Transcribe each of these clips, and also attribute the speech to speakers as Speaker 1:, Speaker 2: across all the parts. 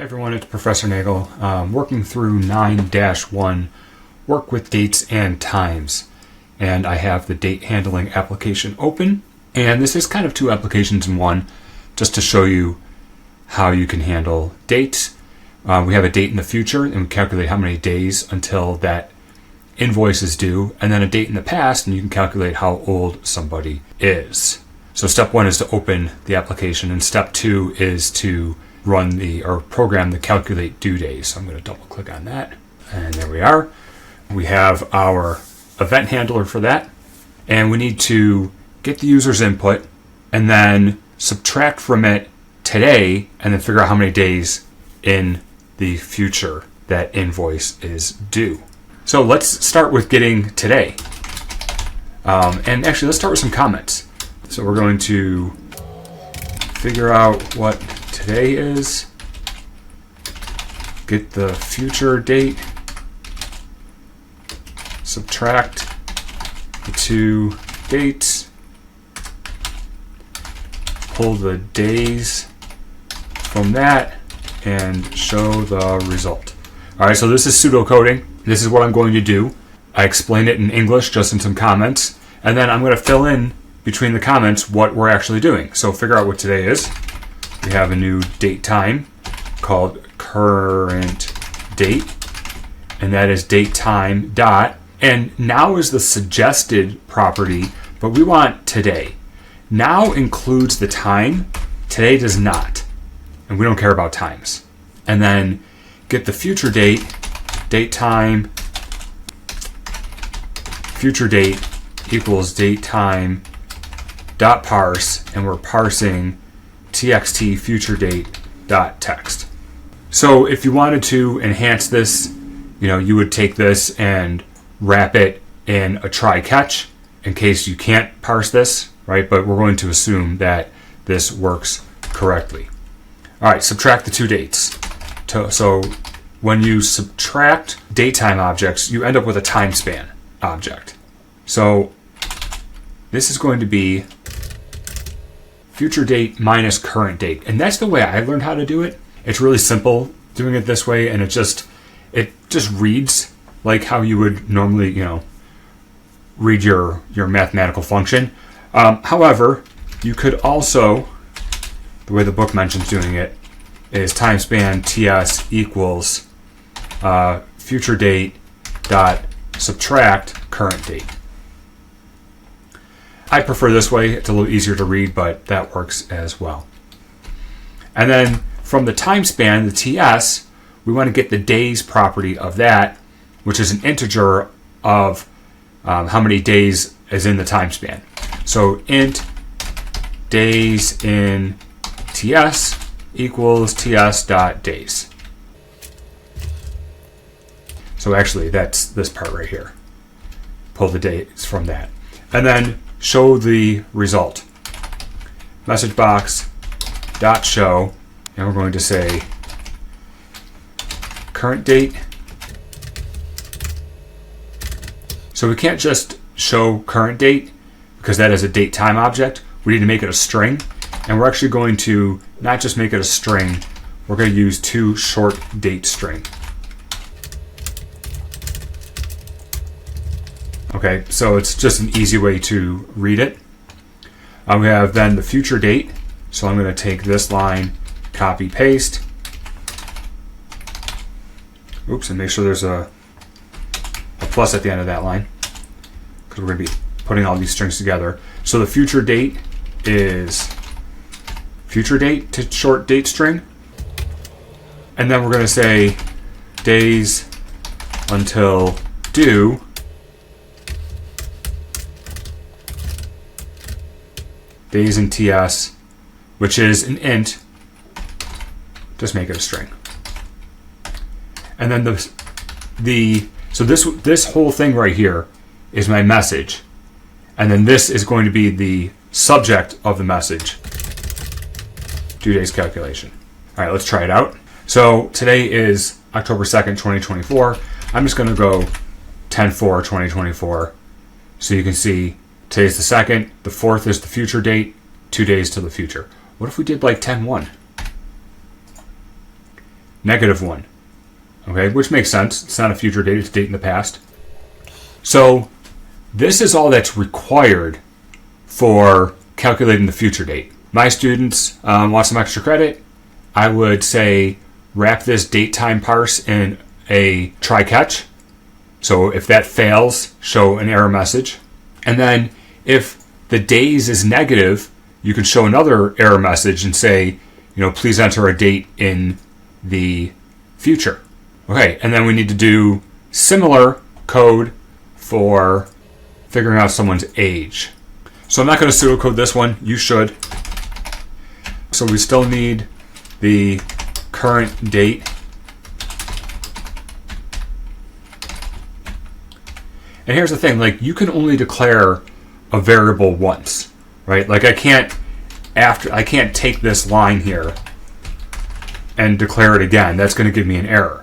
Speaker 1: Hi everyone, it's Professor Nagel, working through 9-1, work with dates and times. And I have the date handling application open. And this is kind of two applications in one, just to show you how you can handle dates. We have a date in the future, and we calculate how many days until that invoice is due, and then a date in the past, and you can calculate how old somebody is. So step one is to open the application, and step two is to run or program the calculate due days. So I'm going to double click on that, and there we are. We have our event handler for that, and we need to get the user's input and then subtract from it today, and then figure out how many days in the future that invoice is due. So let's start with getting today. And actually, let's start with some comments. So we're going to figure out what today is, get the future date, subtract the two dates, pull the days from that, and show the result. All right, so this is pseudocoding. This is what I'm going to do. I explain it in English, just in some comments, and then I'm going to fill in between the comments what we're actually doing. So figure out what today is. We have a new date time called current date, and that is date time dot. And now is the suggested property, but we want today. Now includes the time, today does not, and we don't care about times. And then get the future date, date time, future date equals date time dot parse, and we're parsing txt future date dot text. So if you wanted to enhance this, you would take this and wrap it in a try catch in case you can't parse this, right? But we're going to assume that this works correctly. All right, subtract the two dates. So when you subtract datetime objects, you end up with a time span object. So this is going to be future date minus current date. And that's the way I learned how to do it. It's really simple doing it this way, and it just reads like how you would normally, read your mathematical function. However, you could also, the way the book mentions doing it, is time span ts equals future date dot subtract current date. I prefer this way. It's a little easier to read, but that works as well. And then from the time span, the TS, we want to get the days property of that, which is an integer of how many days is in the time span. So int days in TS equals TS dot days. So actually, that's this part right here. Pull the dates from that. And then show the result. Message box dot show, and we're going to say current date. So we can't just show current date because that is a date time object. We need to make it a string, and we're actually going to not just make it a string, we're going to use two short date string. Okay, so it's just an easy way to read it. We have then the future date. So I'm going to take this line, copy, paste. Oops, and make sure there's a plus at the end of that line, because we're going to be putting all these strings together. So the future date is future date to short date string. And then we're going to say days until due. Days in TS, which is an int, just make it a string. And then so this whole thing right here is my message, and then this is going to be the subject of the message, due days calculation. All right, let's try it out. So today is October 2nd, 2024. I'm just going to go 10/4/2024, so you can see today's the 2nd, the 4th is the future date, 2 days to the future. What if we did like 10/1? -1. Okay, which makes sense. It's not a future date, it's a date in the past. So this is all that's required for calculating the future date. My students want some extra credit. I would say wrap this date time parse in a try catch. So if that fails, show an error message. And then if the days is negative, you can show another error message and say, please enter a date in the future. Okay, and then we need to do similar code for figuring out someone's age. So I'm not going to pseudocode this one. You should. So we still need the current date. And here's the thing, you can only declare a variable once, right? I can't take this line here and declare it again. That's going to give me an error.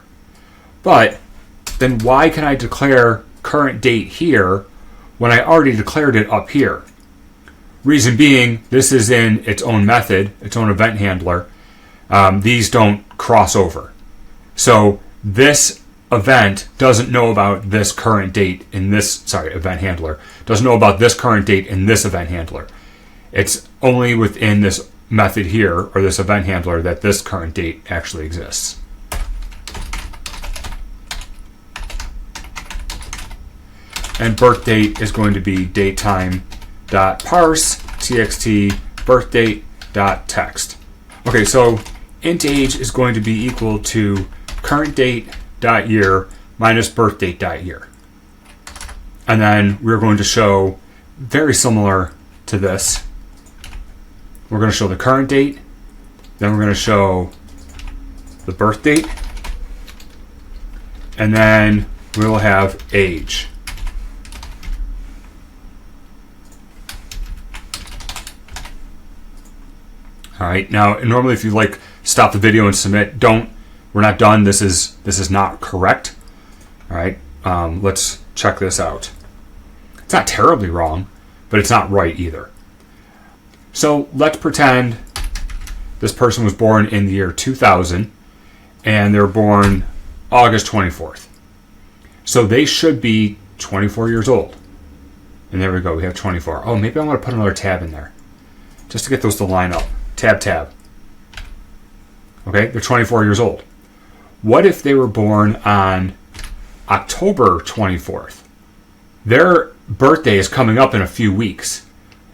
Speaker 1: But then why can I declare current date here when I already declared it up here? Reason being, this is in its own method, its own event handler. These don't cross over. So this event doesn't know about this current date in this, event handler, doesn't know about this current date in this event handler. It's only within this method here, or this event handler, that this current date actually exists. And birth date is going to be datetime.parse txt birthdate.text. Okay, so int age is going to be equal to current date.year minus birthdate.year. And then we're going to show, very similar to this, we're going to show the current date, then we're going to show the birth date, and then we will have age. All right, now normally if you stop the video and submit, we're not done. This is not correct. All right, let's check this out. It's not terribly wrong, but it's not right either. So let's pretend this person was born in the year 2000 and they're born August 24th. So they should be 24 years old. And there we go, we have 24. Oh, maybe I want to put another tab in there just to get those to line up. Tab. Okay, they're 24 years old. What if they were born on October 24th? Their birthday is coming up in a few weeks.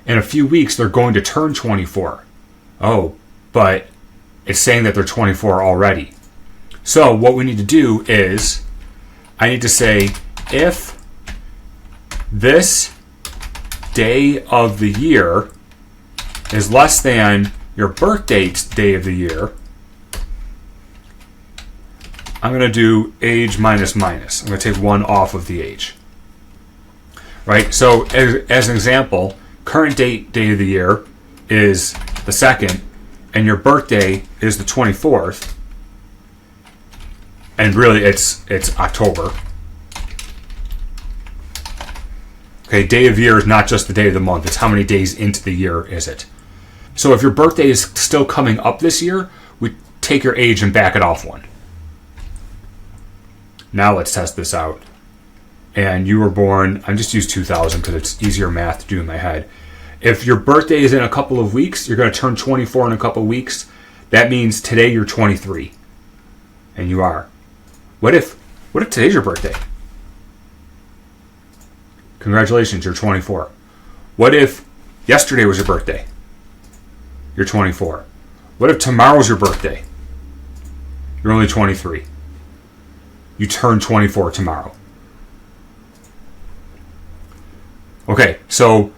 Speaker 1: In a few weeks, they're going to turn 24. Oh, but it's saying that they're 24 already. So what we need to do is, I need to say, if this day of the year is less than your birth date's day of the year, I'm going to do age minus. I'm going to take 1 off of the age. Right? So as an example, current date, day of the year is the 2nd, and your birthday is the 24th. And really it's October. Okay, day of year is not just the day of the month, it's how many days into the year is it. So if your birthday is still coming up this year, we take your age and back it off 1. Now let's test this out. And you were born, I just use 2000 because it's easier math to do in my head. If your birthday is in a couple of weeks, you're going to turn 24 in a couple of weeks. That means today you're 23. And you are. What if today's your birthday? Congratulations, you're 24. What if yesterday was your birthday? You're 24. What if tomorrow's your birthday? You're only 23. You turn 24 tomorrow. Okay, so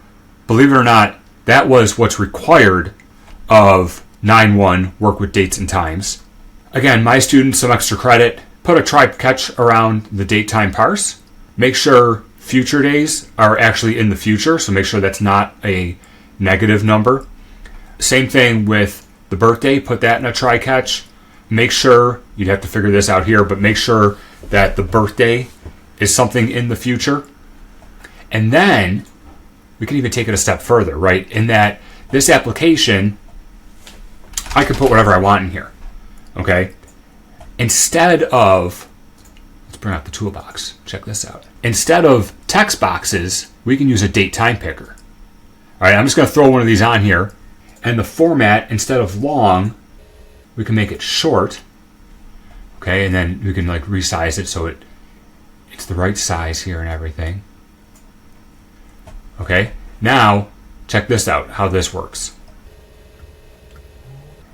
Speaker 1: believe it or not, that was what's required of 9-1, work with dates and times. Again, my students, some extra credit. Put a try catch around the date time parse. Make sure future days are actually in the future, so make sure that's not a negative number. Same thing with the birthday, put that in a try catch. Make sure, you'd have to figure this out here, but make sure that the birthday is something in the future. And then we can even take it a step further, right? In that this application, I can put whatever I want in here, okay? instead of, let's bring out the toolbox. Check this out. Instead of text boxes, we can use a date time picker. All right, I'm just going to throw one of these on here. And the format, instead of long, we can make it short. Okay, and then we can like resize it so it's the right size here and everything. Okay, now check this out, how this works.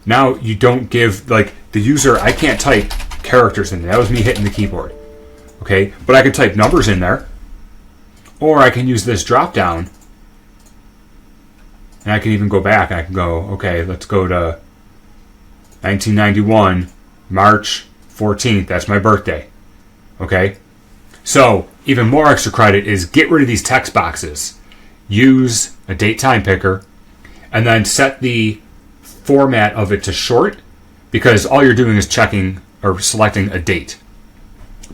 Speaker 1: Now you don't give, like, the user, I can't type characters in there. That was me hitting the keyboard. Okay, but I can type numbers in there. Or I can use this drop down. And I can even go back and I can go, okay, let's go to 1991, March 14th. That's my birthday. Okay? So, even more extra credit is get rid of these text boxes. Use a date time picker and then set the format of it to short, because all you're doing is checking or selecting a date.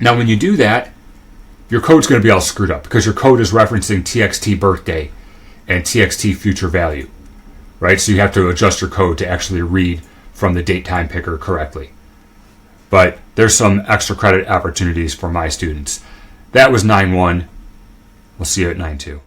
Speaker 1: Now, when you do that, your code's going to be all screwed up because your code is referencing txt birthday and txt future value, right? So you have to adjust your code to actually read from the date time picker correctly. But there's some extra credit opportunities for my students. That was 9.1. We'll see you at 9.2.